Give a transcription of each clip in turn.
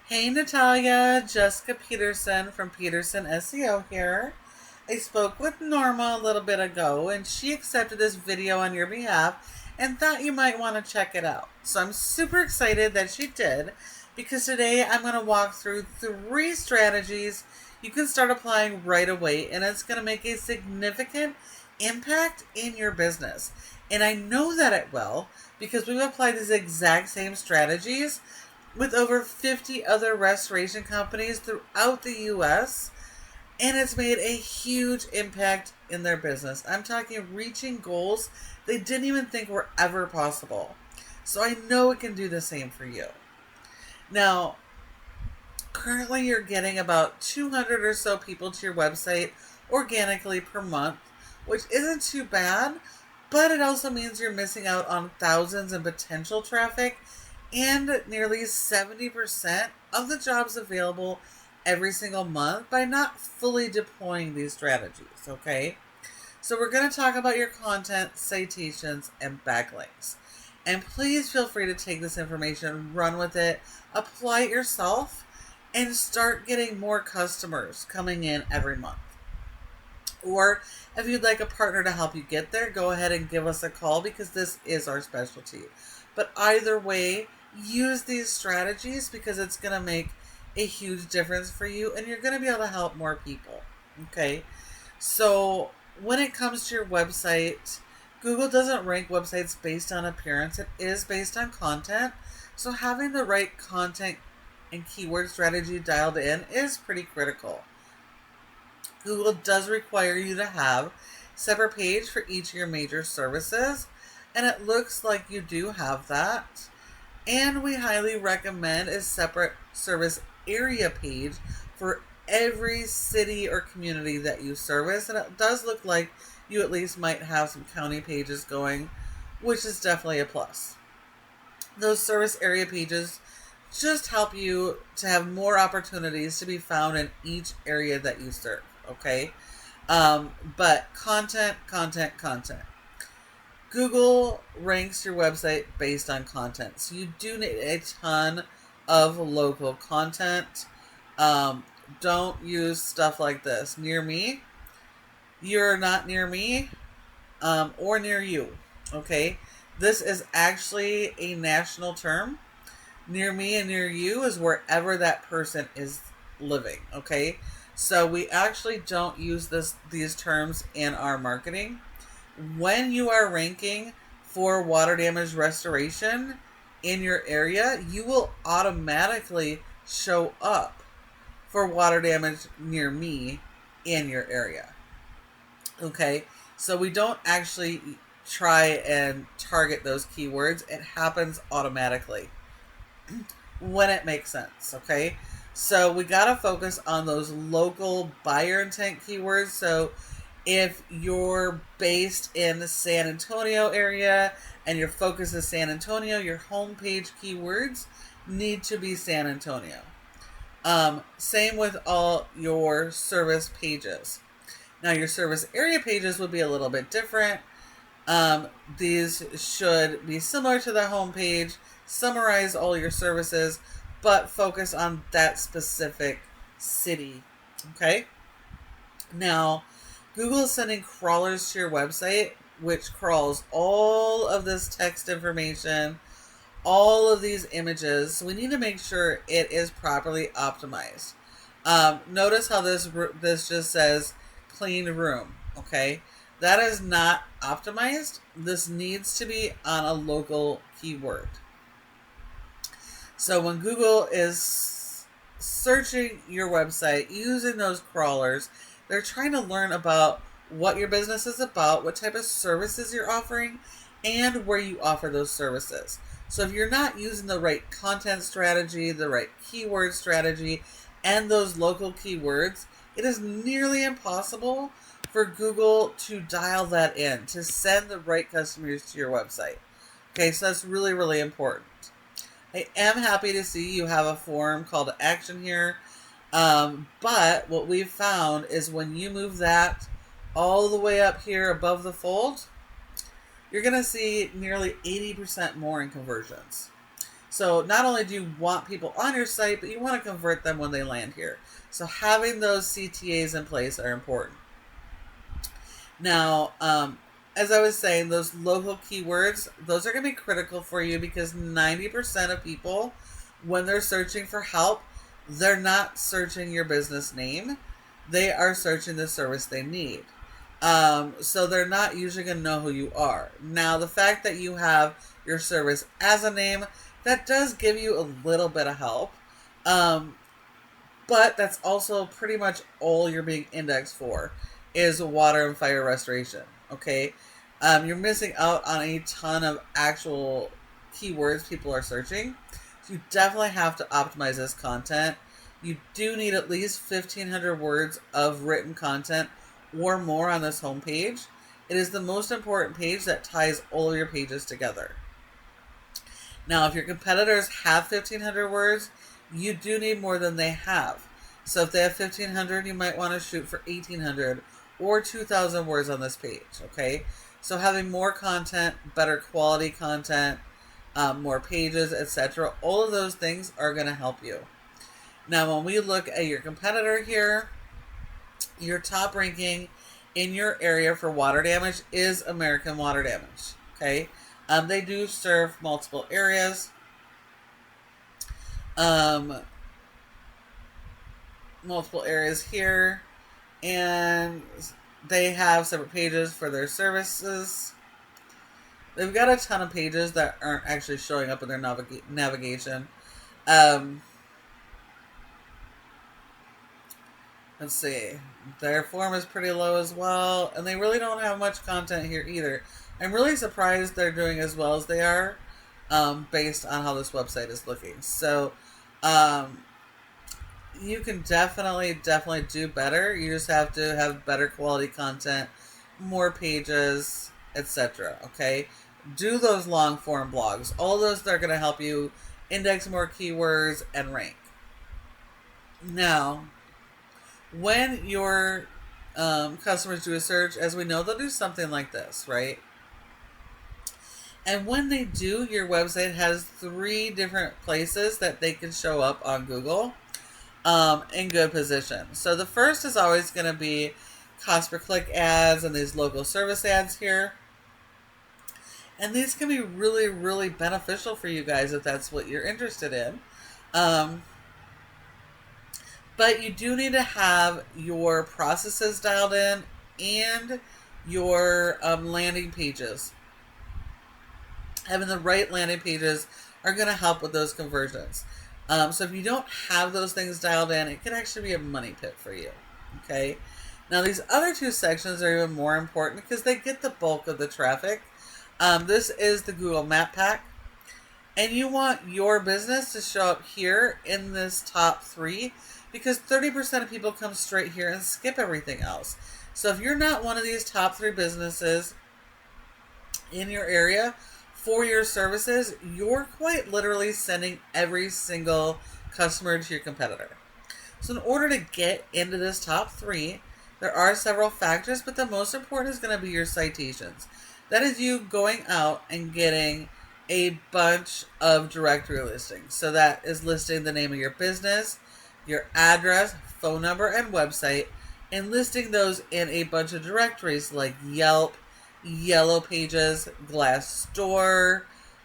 Hey Natalia, Jessica Peterson from Peterson SEO here. I spoke with Norma a little bit ago and she accepted this video on your behalf and thought you might want to check it out. So I'm super excited that she did because today I'm going to walk through 3 strategies you can start applying right away and it's going to make a significant impact in your business. And I know that it will because we've applied these exact same strategies with over 50 other restoration companies throughout the U.S., and it's made a huge impact in their business. I'm talking reaching goals they didn't even think were ever possible. So I know it can do the same for you. Now, currently you're getting about 200 or so people to your website organically per month, which isn't too bad, but it also means you're missing out on thousands in potential traffic and nearly 70% of the jobs available every single month by not fully deploying these strategies, okay? So we're going to talk about your content, citations, and backlinks. And please feel free to take this information, run with it, apply it yourself, and start getting more customers coming in every month. Or if you'd like a partner to help you get there, go ahead and give us a call because this is our specialty. But either way, use these strategies because it's going to make a huge difference for you and you're going to be able to help more people. Okay. So when it comes to your website, Google doesn't rank websites based on appearance. It is based on content. So having the right content and keyword strategy dialed in is pretty critical. Google does require you to have a separate page for each of your major services. And it looks like you do have that. And we highly recommend a separate service area page for every city or community that you service. And it does look like you at least might have some county pages going, which is definitely a plus. Those service area pages just help you to have more opportunities to be found in each area that you serve, okay? But content. Google ranks your website based on content. So you do need a ton of local content. Don't use stuff like this. Near me, you're not near me, or near you. Okay? This is actually a national term. Near me and near you is wherever that person is living. Okay? So we actually don't use these terms in our marketing. When you are ranking for water damage restoration in your area, you will automatically show up for water damage near me in your area. Okay, so we don't actually try and target those keywords. It happens automatically when it makes sense, okay? So we got to focus on those local buyer intent keywords. So if you're based in the San Antonio area and your focus is San Antonio, your homepage keywords need to be San Antonio. Same with all your service pages. Now your service area pages would be a little bit different. These should be similar to the homepage, summarize all your services, but focus on that specific city. Okay? Now, Google is sending crawlers to your website, which crawls all of this text information, all of these images. So we need to make sure it is properly optimized. Notice how this just says clean room, okay? That is not optimized. This needs to be on a local keyword. So when Google is searching your website using those crawlers, they're trying to learn about what your business is about, what type of services you're offering, and where you offer those services. So if you're not using the right content strategy, the right keyword strategy, and those local keywords, it is nearly impossible for Google to dial that in, to send the right customers to your website. Okay, so that's really, really important. I am happy to see you have a form call to action here. But what we've found is when you move that all the way up here above the fold, you're going to see nearly 80% more in conversions. So not only do you want people on your site, but you want to convert them when they land here. So having those CTAs in place are important. Now, as I was saying, those local keywords, those are going to be critical for you because 90% of people, when they're searching for help, they're not searching your business name. They are searching the service they need. So they're not usually going to know who you are. Now, the fact that you have your service as a name, that does give you a little bit of help. But that's also pretty much all you're being indexed for is water and fire restoration. Okay. You're missing out on a ton of actual keywords people are searching. So you definitely have to optimize this content. You do need at least 1,500 words of written content or more on this homepage. It is the most important page that ties all of your pages together. Now, if your competitors have 1,500 words, you do need more than they have. So if they have 1,500, you might want to shoot for 1,800 or 2,000 words on this page, okay? So having more content, better quality content, more pages, etc., all of those things are going to help you. Now, when we look at your competitor here, your top ranking in your area for water damage is American Water Damage, okay? They do serve multiple areas. Multiple areas here, and they have separate pages for their services. They've got a ton of pages that aren't actually showing up in their navigation. Let's see. Their form is pretty low as well, and they really don't have much content here either. I'm really surprised they're doing as well as they are, based on how this website is looking. So, you can definitely do better. You just have to have better quality content, more pages, etc. Okay? Do those long form blogs. All those that are going to help you index more keywords and rank. Now, when your customers do a search, as we know, they'll do something like this, right? And when they do, your website has 3 different places that they can show up on Google in good position. So the first is always going to be cost per click ads and these local service ads here. And these can be really, really beneficial for you guys if that's what you're interested in. But you do need to have your processes dialed in and your landing pages. Having the right landing pages are going to help with those conversions. So if you don't have those things dialed in, it can actually be a money pit for you. Okay. Now these other 2 sections are even more important because they get the bulk of the traffic. This is the Google Map Pack. And you want your business to show up here in this top 3 because 30% of people come straight here and skip everything else. So if you're not one of these top 3 businesses in your area for your services, you're quite literally sending every single customer to your competitor. So in order to get into this top 3, there are several factors, but the most important is going to be your citations. That is you going out and getting a bunch of directory listings. So that is listing the name of your business, your address, phone number, and website, and listing those in a bunch of directories like Yelp, Yellow Pages, Glassdoor,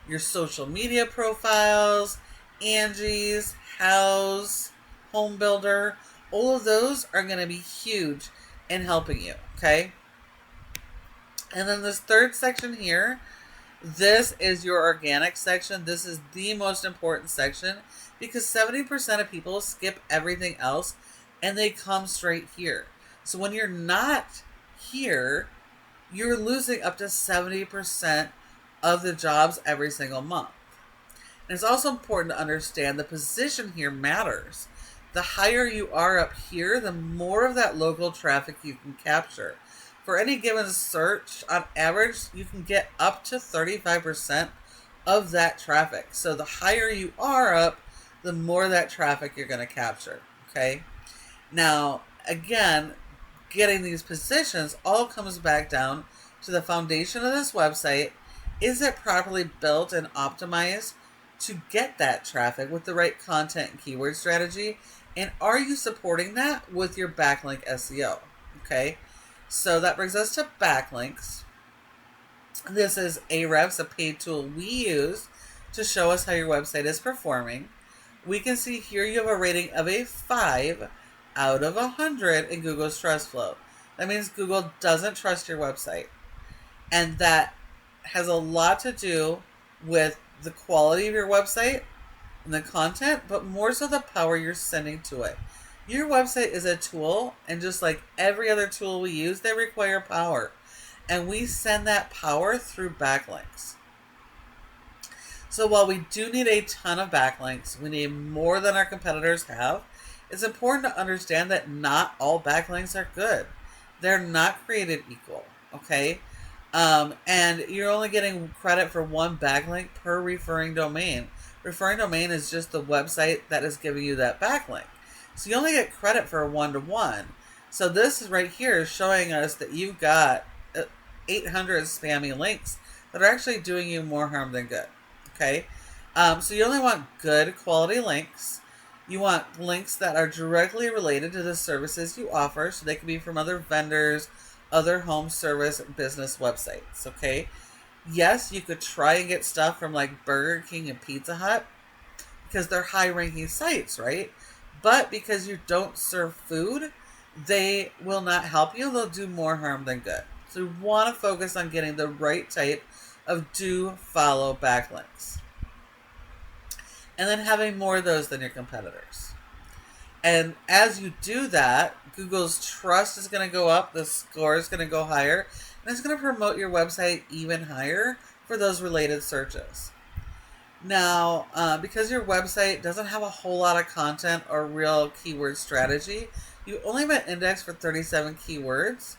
your social media profiles, Angie's, House, Home Builder. All of those are going to be huge in helping you, okay? And then this third section here, this is your organic section. This is the most important section because 70% of people skip everything else and they come straight here. So when you're not here, you're losing up to 70% of the jobs every single month. And it's also important to understand the position here matters. The higher you are up here, the more of that local traffic you can capture. For any given search, on average, you can get up to 35% of that traffic. So the higher you are up, the more that traffic you're going to capture. Okay? Now, again, getting these positions all comes back down to the foundation of this website. Is it properly built and optimized to get that traffic with the right content and keyword strategy? And are you supporting that with your backlink SEO? Okay, so that brings us to backlinks. This is Ahrefs, a paid tool we use to show us how your website is performing. We can see here you have a rating of a 5 out of 100 in Google's Trust Flow. That means Google doesn't trust your website. And that has a lot to do with the quality of your website and the content, but more so the power you're sending to it. Your website is a tool, and just like every other tool we use, they require power. And we send that power through backlinks. So while we do need a ton of backlinks, we need more than our competitors have. It's important to understand that not all backlinks are good. They're not created equal, okay? And you're only getting credit for one backlink per referring domain. Referring domain is just the website that is giving you that backlink. So you only get credit for a 1-to-1. So this is right here showing us that you've got 800 spammy links that are actually doing you more harm than good. Okay, so you only want good quality links. You want links that are directly related to the services you offer, so they can be from other vendors, other home service business websites. Okay, yes, you could try and get stuff from like Burger King and Pizza Hut because they're high-ranking sites, right? But because you don't serve food, they will not help you. They'll do more harm than good. So you want to focus on getting the right type of do-follow backlinks. And then having more of those than your competitors. And as you do that, Google's trust is going to go up, the score is going to go higher, and it's going to promote your website even higher for those related searches. Now, because your website doesn't have a whole lot of content or real keyword strategy, you only have an index for 37 keywords,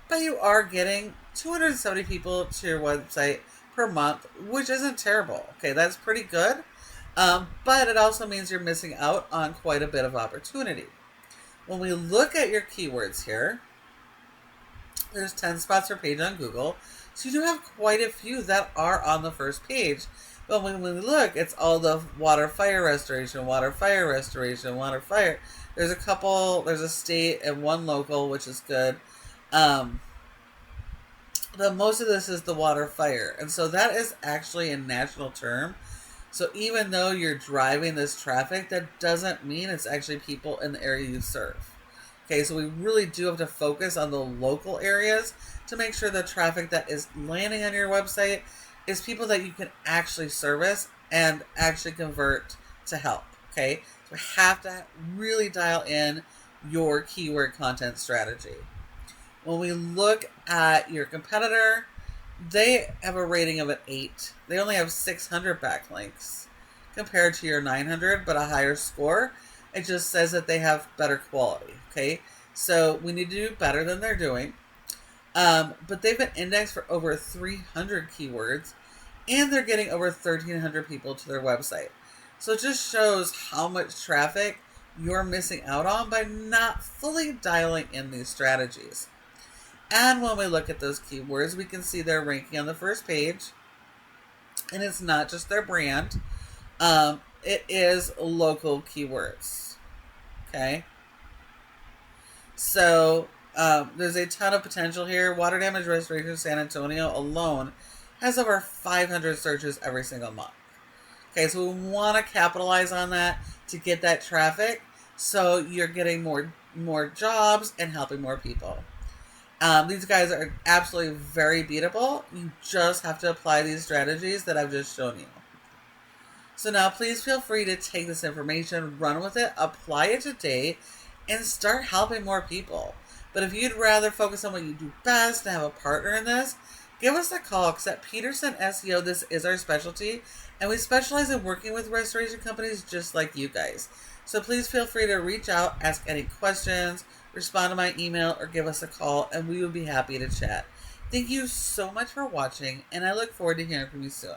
but you are getting 270 people to your website per month, which isn't terrible. Okay, that's pretty good. But it also means you're missing out on quite a bit of opportunity. When we look at your keywords here, there's 10 spots per page on Google. So you do have quite a few that are on the first page. But when we look, it's all the water, fire restoration, water, fire restoration, water, fire. There's a couple, there's a state and one local, which is good. But most of this is the water, fire. And so that is actually a national term. So even though you're driving this traffic, that doesn't mean it's actually people in the area you serve. Okay, so we really do have to focus on the local areas to make sure the traffic that is landing on your website is people that you can actually service and actually convert to help. Okay, so we have to really dial in your keyword content strategy. When we look at your competitor, they have a rating of an 8. They only have 600 backlinks compared to your 900, but a higher score. It just says that they have better quality. Okay, so we need to do better than they're doing. But they've been indexed for over 300 keywords, and they're getting over 1,300 people to their website. So it just shows how much traffic you're missing out on by not fully dialing in these strategies. And when we look at those keywords, we can see they're ranking on the first page. And it's not just their brand. It is local keywords. Okay. So there's a ton of potential here. Water damage restoration San Antonio alone has over 500 searches every single month. Okay, so we want to capitalize on that to get that traffic so you're getting more jobs and helping more people. These guys are absolutely very beatable. You just have to apply these strategies that I've just shown you. So now please feel free to take this information, run with it, apply it today, and start helping more people. But if you'd rather focus on what you do best and have a partner in this, give us a call, because at Peterson SEO, this is our specialty, and we specialize in working with restoration companies just like you guys. So please feel free to reach out, ask any questions, respond to my email, or give us a call, and we would be happy to chat. Thank you so much for watching, and I look forward to hearing from you soon.